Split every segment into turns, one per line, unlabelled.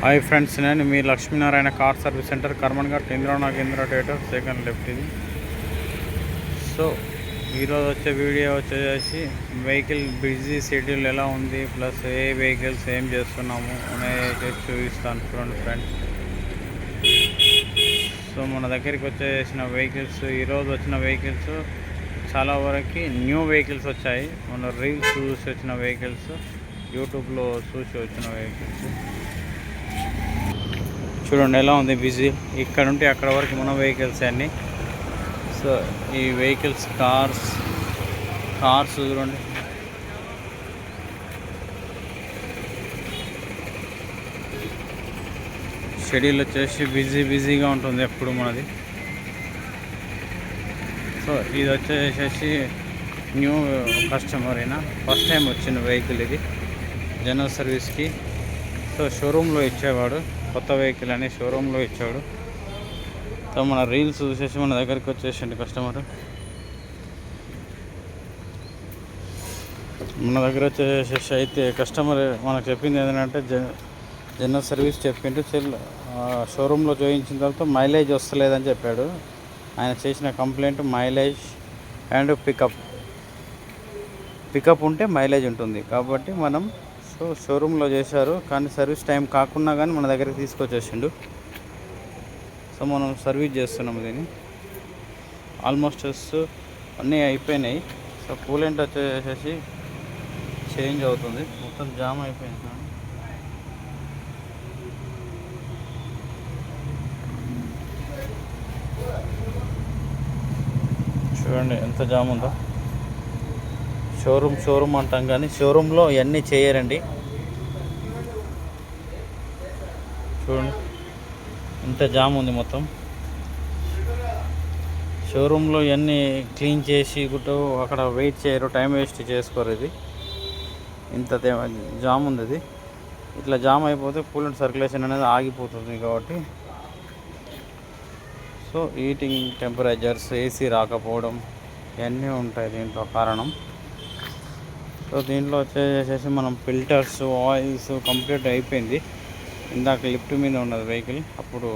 Hi friends, నేను మీ Lakshminarayana car service centre Karmanghat Indira Nagendra theatre second left ఇది. సో ఈరోజు వచ్చే వీడియో వచ్చేసి వెహికల్ బిజీ షెడ్యూల్ ఎలా ఉంది, ప్లస్ ఏ వెహికల్స్ ఏం చేస్తున్నాము అనేది చూపిస్తాను చూడండి ఫ్రెండ్స్. సో మన దగ్గరికి వచ్చేసిన వెహికల్స్, ఈరోజు వచ్చిన వెహికల్స్ చాలా వరకు న్యూ వెహికల్స్ వచ్చాయి. మన రీల్స్ చూసి వచ్చిన వెహికల్స్, యూట్యూబ్లో చూసి వచ్చిన వెహికల్స్ చూడండి ఎలా ఉంది బిజీ. ఇక్కడ నుండి అక్కడ వరకు మన వెహికల్స్ అన్నీ. సో ఈ వెహికల్స్ కార్స్ చూడండి. షెడ్యూల్ వచ్చేసి బిజీగా ఉంటుంది ఎప్పుడు మనది. సో ఇది వచ్చేసేసి న్యూ కస్టమర్ అయినా ఫస్ట్ టైం వచ్చిన వెహికల్ ఇది జనరల్ సర్వీస్కి. సో షోరూంలో ఇచ్చేవాడు, కొత్త వెహికల్ అని షోరూంలో ఇచ్చాడు. సో మన రీల్స్ చూసేసి మన దగ్గరికి వచ్చేసింది కస్టమర్. మన దగ్గర వచ్చేసేసి అయితే కస్టమర్ మనకు చెప్పింది ఏంటంటే జనరల్ సర్వీస్ చెప్పిండు, షోరూంలో చూపించిన తర్వాత మైలేజ్ వస్తలేదని చెప్పాడు. ఆయన చేసిన కంప్లైంట్ మైలేజ్ అండ్ పికప్ ఉంటే మైలేజ్ ఉంటుంది కాబట్టి మనం షోరూంలో చేశారు, కానీ సర్వీస్ టైం కాకుండా కానీ మన దగ్గరికి తీసుకొచ్చేసిండు. సో మనం సర్వీస్ చేస్తున్నాము దీన్ని. ఆల్మోస్ట్ అన్నీ అయిపోయినాయి. సో కూలెంట్ వచ్చేసేసి చేంజ్ అవుతుంది, మొత్తం జామ్ అయిపోయింది. చూడండి ఎంత జామ్ ఉందో. షోరూమ్ అంటాం కానీ షోరూంలో ఇవన్నీ చేయరండి. చూడండి ఎంత జామ్ ఉంది మొత్తం. షోరూంలో ఇవన్నీ క్లీన్ చేసి అక్కడ వెయిట్ చేయరు, టైం వేస్ట్ చేసుకోరు. ఇది ఇంత జామ్ ఉంది. ఇది ఇట్లా జామ్ అయిపోతే కూలెంట్ సర్క్యులేషన్ అనేది ఆగిపోతుంది కాబట్టి. సో హీటింగ్ టెంపరేచర్స్, ఏసీ రాకపోవడం ఇవన్నీ ఉంటాయి దీంట్లో కారణం. సో దీంట్లో వచ్చేసేసి మనం ఫిల్టర్స్, ఆయిల్స్ కంప్లీట్ అయిపోయింది. ఇందాక లిఫ్ట్ మీద ఉన్నది వెహికల్ అప్పుడు.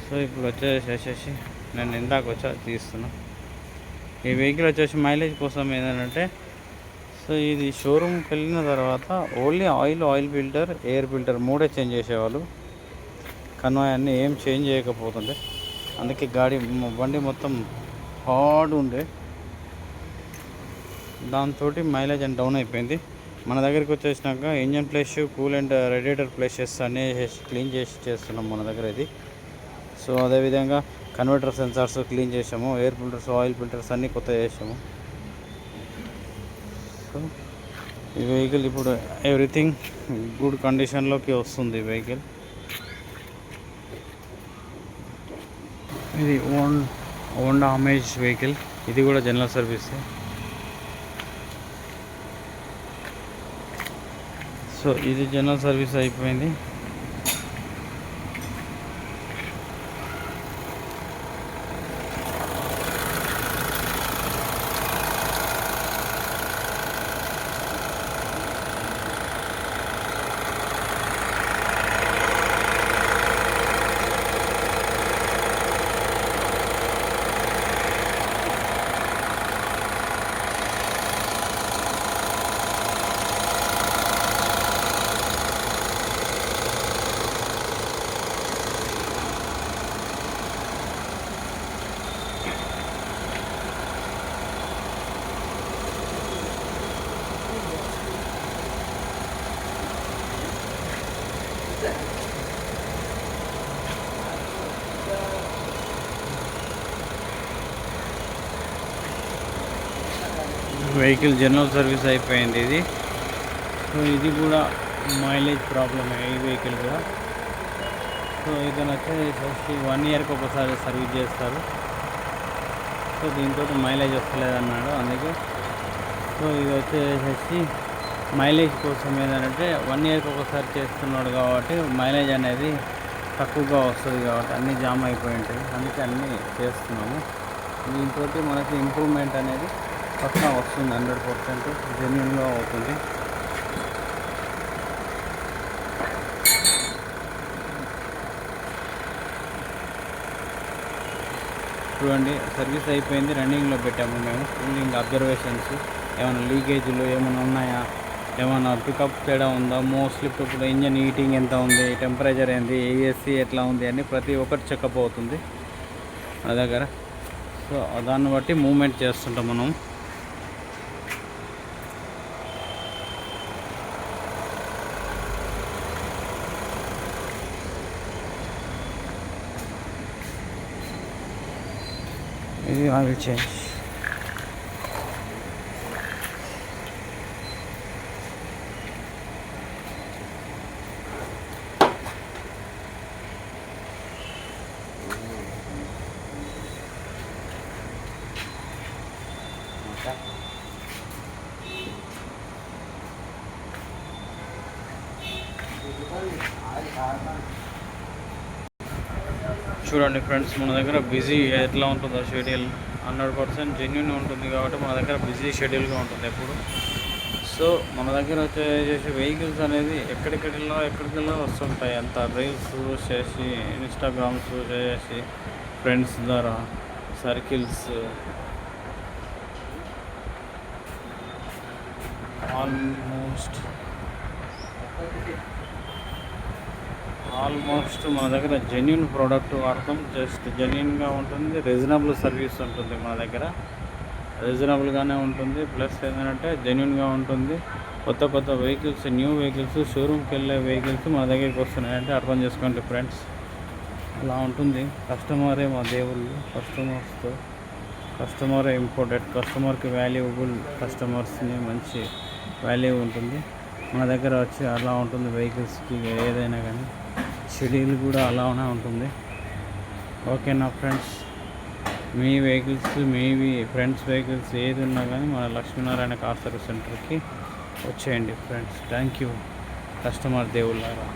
సో ఇప్పుడు వచ్చేసేసి నేను ఇందాక వచ్చి తీస్తున్నా. ఈ వెహికల్ వచ్చేసి మైలేజ్ కోసం ఏంటంటే, సో ఇది షోరూమ్కి వెళ్ళిన తర్వాత only oil filter, air filter మూడే చేంజ్ చేసేవాళ్ళు, కానీ అన్నీ ఏం చేంజ్ చేయకపోతుండే. అందుకే బండి మొత్తం హార్డ్ ఉండే, దాంతో మైలేజ్ అని డౌన్ అయిపోయింది. మన దగ్గరికి వచ్చేసినాక engine place, coolant, radiator places అన్నీ క్లీన్ చేసి చేస్తున్నాం మన దగ్గర ఇది. సో అదేవిధంగా కన్వర్టర్ సెన్సార్స్ క్లీన్ చేసాము, ఎయిర్ ఫిల్టర్స్, ఆయిల్ ఫిల్టర్స్ అన్నీ కొత్త చేసాము. సో ఈ వెహికల్ ఇప్పుడు ఎవ్రీథింగ్ గుడ్ కండిషన్లోకి వస్తుంది వెహికల్. ఇది హోండా అమేజ్ వెహికల్, ఇది కూడా జనరల్ సర్వీస్. సో ఇది జనరల్ సర్వీస్ అయిపోయింది. వెహికల్ జనరల్ సర్వీస్ అయిపోయింది ఇది. సో ఇది కూడా మైలేజ్ ప్రాబ్లమే ఈ వెహికల్ కూడా. సో ఇతను వచ్చేసి 1 ఇయర్కి ఒకసారి సర్వీస్ చేస్తారు. సో దీంతో మైలేజ్ వస్తలేదన్నాడు అందుకే. సో ఇది వచ్చేసి మైలేజ్ కోసం ఏంటంటే 1 ఇయర్కి ఒకసారి చేస్తున్నాడు కాబట్టి మైలేజ్ అనేది తక్కువగా వస్తుంది కాబట్టి అన్నీ జామ్ అయిపోయి ఉంటాయి, అందుకే అన్నీ చేస్తున్నాము. దీంతో మనకి ఇంప్రూవ్మెంట్ అనేది పక్కా వస్తుంది, 100% జెన్యూన్గా అవుతుంది. చూడండి, సర్వీస్ అయిపోయింది, రన్నింగ్లో పెట్టాము మేము. ఫుల్ అబ్జర్వేషన్స్, ఏమైనా లీకేజీలు ఏమైనా ఉన్నాయా, ఏమైనా పికప్ తేడా ఉందా, స్లిప్ ఇప్పుడు ఇంజన్ హీటింగ్ ఎంత ఉంది, టెంపరేచర్ ఏంది, ఏఎస్సి ఎట్లా ఉంది అని ప్రతి ఒక్కటి చెకప్ అవుతుంది మన దగ్గర. సో దాన్ని బట్టి మూమెంట్ చేస్తుంటాం మనం. ఇది ఆయిల్ చేంజ్. చూడండి ఫ్రెండ్స్, మన దగ్గర బిజీ ఎట్లా ఉంటుందో షెడ్యూల్ 100% జెన్యున్ ఉంటుంది కాబట్టి మన దగ్గర బిజీ షెడ్యూల్గా ఉంటుంది ఎప్పుడు. సో మన దగ్గర వచ్చేసి వెహికల్స్ అనేది ఎక్కడికెళ్ళో వస్తుంటాయి. అంత రీల్స్ చేసి, ఇన్స్టాగ్రామ్స్ చేసి, ఫ్రెండ్స్ ద్వారా సర్కిల్స్, ఆల్మోస్ట్ మన దగ్గర జెన్యున్ ప్రోడక్ట్ వాడతాం. జస్ట్ జెన్యున్గా ఉంటుంది, రీజనబుల్ సర్వీస్ ఉంటుంది మన దగ్గర. రీజనబుల్గానే ఉంటుంది, ప్లస్ ఏంటంటే జెన్యున్గా ఉంటుంది. కొత్త వెహికల్స్, న్యూ వెహికల్స్, షోరూమ్కి వెళ్ళే వెహికల్స్ మన దగ్గరికి వస్తున్నాయి అంటే అర్థం చేసుకోండి ఫ్రెండ్స్. అలా ఉంటుంది. కస్టమరే మా దేవుళ్ళు. కస్టమరే ఇంపార్టెంట్. కస్టమర్కి వాల్యుబుల్, కస్టమర్స్ని మంచి వాల్యూ ఉంటుంది మన దగ్గర వచ్చి. అలా ఉంటుంది వెహికల్స్కి ఏదైనా కానీ. షెడ్యూల్ కూడా అలానే ఉంటుంది. ఓకేనా ఫ్రెండ్స్, మీ వెహికల్స్, మీవి ఫ్రెండ్స్ వెహికల్స్ ఏది ఉన్నా కానీ మన లక్ష్మీనారాయణ కార్ సర్వీస్ సెంటర్కి వచ్చేయండి ఫ్రెండ్స్. Thank you, customer దేవుళ్ళారా.